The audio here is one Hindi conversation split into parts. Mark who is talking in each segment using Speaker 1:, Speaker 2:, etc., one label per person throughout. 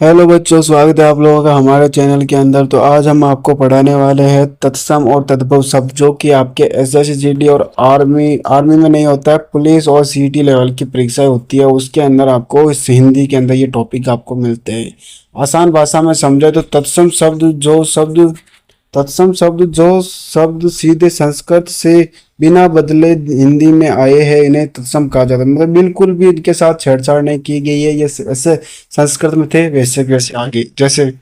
Speaker 1: हेलो बच्चों, स्वागत है आप लोगों का हमारे चैनल के अंदर। तो आज हम आपको पढ़ाने वाले हैं तत्सम और तद्भव शब्द, जो कि आपके एसएससी जीडी और आर्मी आर्मी में नहीं होता है, पुलिस और सीटी लेवल की परीक्षाएं होती है उसके अंदर आपको इस हिंदी के अंदर ये टॉपिक आपको मिलते हैं। आसान भाषा में समझे तो तत्सम शब्द जो शब्द सीधे संस्कृत से बिना बदले हिंदी में आए हैं, इन्हें तत्सम कहा जाता है। मतलब बिल्कुल भी इनके साथ छेड़छाड़ नहीं की गई है। ये ऐसे संस्कृत में थे वैसे के वैसे आगे। जैसे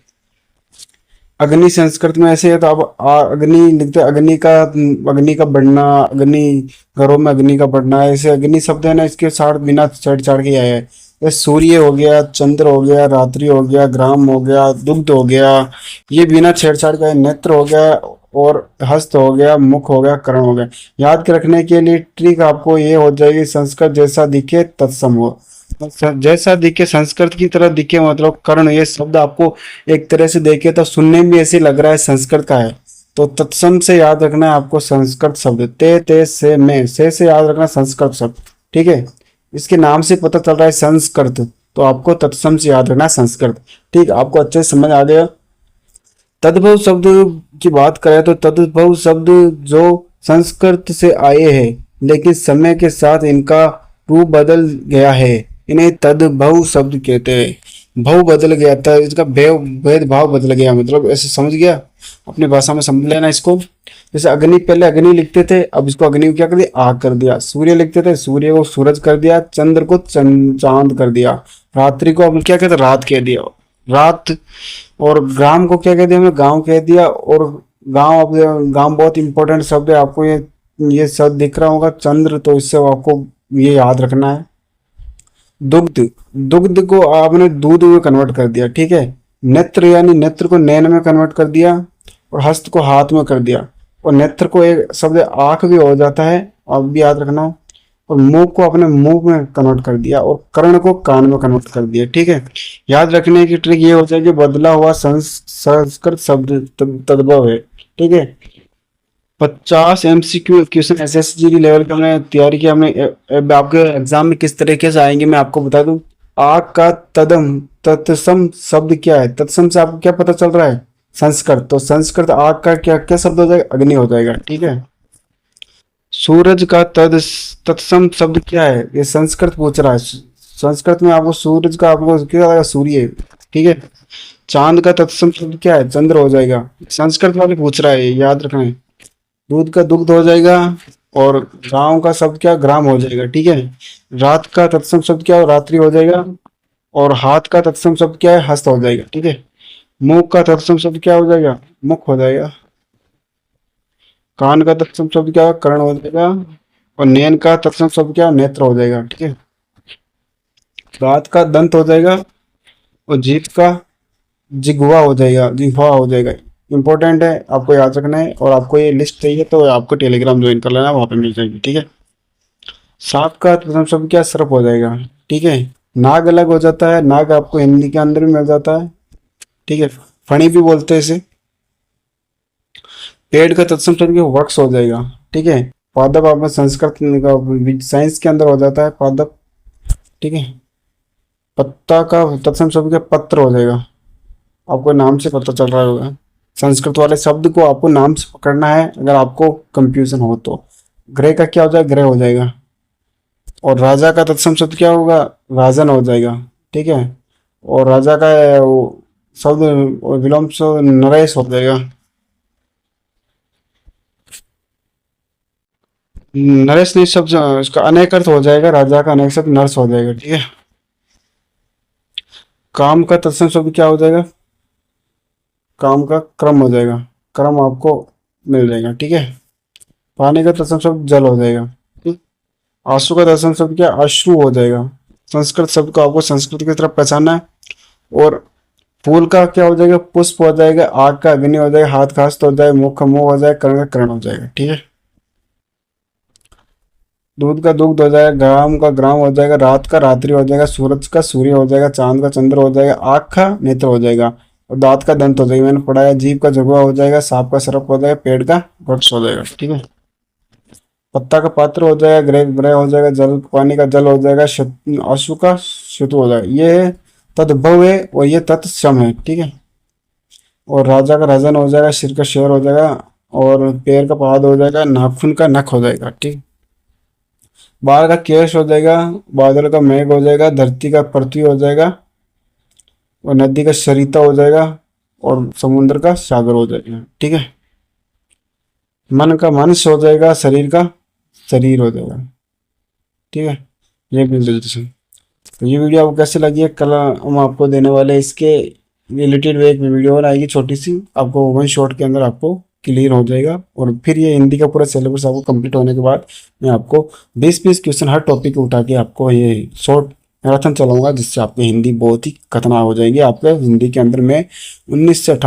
Speaker 1: अग्नि संस्कृत में ऐसे है, तो अब अग्नि लिखते हैं, अग्नि का बढ़ना, अग्नि घरों में अग्नि का बढ़ना, ऐसे अग्नि शब्द है ना, इसके साथ बिना छेड़छाड़ के आया है। ये सूर्य हो गया, चंद्र हो गया, रात्रि हो गया, ग्राम हो गया, दुग्ध हो गया, ये बिना छेड़छाड़ का है। नेत्र हो गया, और हस्त हो गया, मुख हो गया, कर्ण हो गया। याद के रखने के लिए ट्रिक आपको ये हो जाएगी, संस्कृत जैसा दिखे तत्सम हो। जैसा दिखे संस्कृत की तरह दिखे मतलब कर्ण। ये शब्द आपको एक तरह से देखे तो सुनने में ऐसे लग रहा है संस्कृत का है, तो तत्सम से याद रखना है आपको संस्कृत शब्द। ते से में से याद रखना संस्कृत शब्द। ठीक है, इसके नाम से पता चल रहा है संस्कृत, तो आपको तत्सम से याद रखना है संस्कृत। ठीक, आपको अच्छे से समझ आ गया। तद्भव शब्द की बात करें तो तद्भव शब्द जो संस्कृत से आए हैं, लेकिन समय के साथ इनका रूप बदल गया है, इन्हें तद्भव शब्द कहते हैं। भव बदल गया था, इसका भेदभाव बदल गया, मतलब ऐसे समझ गया। अपनी भाषा में समझ लेना इसको। जैसे अग्नि, पहले अग्नि लिखते थे, अब इसको अग्नि को क्या कर दिया, आग कर दिया। सूर्य लिखते थे, सूर्य को सूरज कर दिया। चंद्र को चांद कर दिया। रात्रि को अब क्या कहते, रात कह दिया, रात। और ग्राम को क्या कह दिया हमने, गांव कह दिया। और गांव, अब गांव बहुत इंपॉर्टेंट शब्द है, आपको ये शब्द दिख रहा होगा चंद्र, तो इससे आपको ये याद रखना है। दुग्ध, दुग्ध को आपने दूध में कन्वर्ट कर दिया। ठीक है, नेत्र यानी नेत्र को नैन में कन्वर्ट कर दिया, और हस्त को हाथ में कर दिया। और नेत्र को एक शब्द आंख भी हो जाता है, आप भी याद रखना। और मुंह को अपने मुंह में कन्वर्ट कर दिया, और कर्ण को कान में कन्वर्ट कर दिया। ठीक है, याद रखने की ट्रिक ये हो जाएगी, बदला हुआ संस्कृत शब्द तद्भव है। ठीक है, 50 एमसीक्यू क्वेश्चन एसएसजी लेवल का हमने तैयारी किया। हमने आपके एग्जाम में किस तरीके से आएंगे मैं आपको बता दूं। आग का तत्सम शब्द क्या है, तत्सम से आपको क्या पता चल रहा है, संस्कृत। तो संस्कृत आग का क्या क्या शब्द हो जाएगा, अग्नि हो जाएगा। ठीक है, सूरज का तत्सम शब्द क्या है, ये संस्कृत पूछ रहा है। संस्कृत में आपको सूरज का आपको क्या आएगा, सूर्य। ठीक है, चांद का तत्सम शब्द क्या है, चंद्र हो जाएगा। संस्कृत वाले पूछ रहा है, याद रखना है। दूध का दुग्ध हो जाएगा, और गांव का शब्द क्या, ग्राम हो जाएगा। ठीक है, रात का तत्सम शब्द क्या, रात्रि हो जाएगा। और हाथ का तत्सम शब्द क्या है, हस्त हो जाएगा। ठीक है, मुख का तत्सम शब्द क्या हो जाएगा, मुख हो जाएगा। कान का तत्सम शब्द क्या, कर्ण हो जाएगा। और नैन का तत्सम शब्द क्या, नेत्र हो जाएगा। ठीक है, दांत का दंत हो जाएगा। और जीभ का जिह्वा हो जाएगा, जिह्वा हो जाएगा। इंपॉर्टेंट है, आपको याद रखना है। और आपको ये लिस्ट चाहिए तो आपको टेलीग्राम ज्वाइन कर लेना, वहां पे मिल जाएगी। ठीक है, सांप का प्रथम शब्द क्या, सर्प हो जाएगा। ठीक है, नाग अलग हो जाता है, नाग आपको हिंदी के अंदर भी मिल जाता है। ठीक है, फणी भी बोलते हैं इसे। पेड़ का तत्सम शब्द क्या, वृक्ष हो जाएगा। ठीक है, पादप आपका संस्कृत साइंस के अंदर हो जाता है, पादप। ठीक है, पत्ता का तत्सम शब्द क्या, पत्र हो जाएगा। आपको नाम से पता चल रहा होगा। संस्कृत वाले शब्द को आपको नाम से पकड़ना है, अगर आपको कंफ्यूजन हो तो। ग्रह का क्या हो जाएगा, ग्रह हो जाएगा। और राजा का तत्सम शब्द क्या होगा, राजन हो जाएगा। ठीक है, और राजा का वो शब्द विलोम से नरेश हो जाएगा। नरेश नहीं शब्द, इसका अनेक अर्थ हो जाएगा, राजा का अनेक शब्द नर्स हो जाएगा। ठीक है, काम का तत्सम शब्द क्या हो जाएगा, काम का क्रम हो जाएगा। क्रम आपको मिल जाएगा। ठीक है, पानी का तत्सम शब्द जल हो जाएगा। ठीक? आंसू का तत्सम शब्द क्या, अश्रु हो जाएगा। संस्कृत शब्द को आपको संस्कृत की तरफ पहचानना है। और फूल का क्या हो जाएगा, पुष्प हो जाएगा। आग का अग्नि हो जाएगा। हाथ का हस्त हो जाएगा। मुख का मुंह हो जाएगा। कर्ण का कर्ण हो जाएगा। ठीक है, दूध का दुग्ध हो जाएगा। ग्राम का ग्राम हो जाएगा। रात का रात्रि हो जाएगा। सूरज का सूर्य हो जाएगा। चांद का चंद्र हो जाएगा। आँख का नेत्र हो जाएगा। और दांत का दंत हो जाएगा, मैंने पढ़ाया। जीभ का जुड़वा हो जाएगा। सांप का सर्प हो जाएगा। पेड़ का वृक्ष हो जाएगा। ठीक है, पत्ता का पात्र हो जाएगा। ग्रह ग्रह हो जाएगा। जल पानी का जल हो जाएगा। अश्व का शत्रु हो जाएगा। ये है तद्भव है और ये तत्सम है, ठीक है। और राजा का राजन हो जाएगा, सिर का शेर हो जाएगा, और पैर का पाद हो जाएगा, नाखून का नख हो जाएगा, ठीक। बाल का केश हो जाएगा, बादल का मेघ हो जाएगा, धरती का पृथ्वी हो जाएगा, और नदी का सरिता हो जाएगा, और समुद्र का सागर हो जाएगा, ठीक है। मन का मनस हो जाएगा, शरीर का शरीर हो जाएगा, ठीक है। ये बिल्कुल सही। तो ये वीडियो आपको कैसे लगी है, कल हम आपको देने वाले हैं इसके रिलेटेड एक वीडियो और आएगी छोटी सी, आपको 1 शॉट के अंदर आपको क्लियर हो जाएगा। और फिर ये हिंदी का पूरा सिलेबस आपको कंप्लीट होने के बाद मैं आपको 20-20 क्वेश्चन हर टॉपिक को उठा के आपको ये शॉर्ट मैराथन चलाऊंगा, जिससे आपकी हिंदी बहुत ही खतरनाक हो जाएगी। आपके हिंदी के अंदर में 19 से 18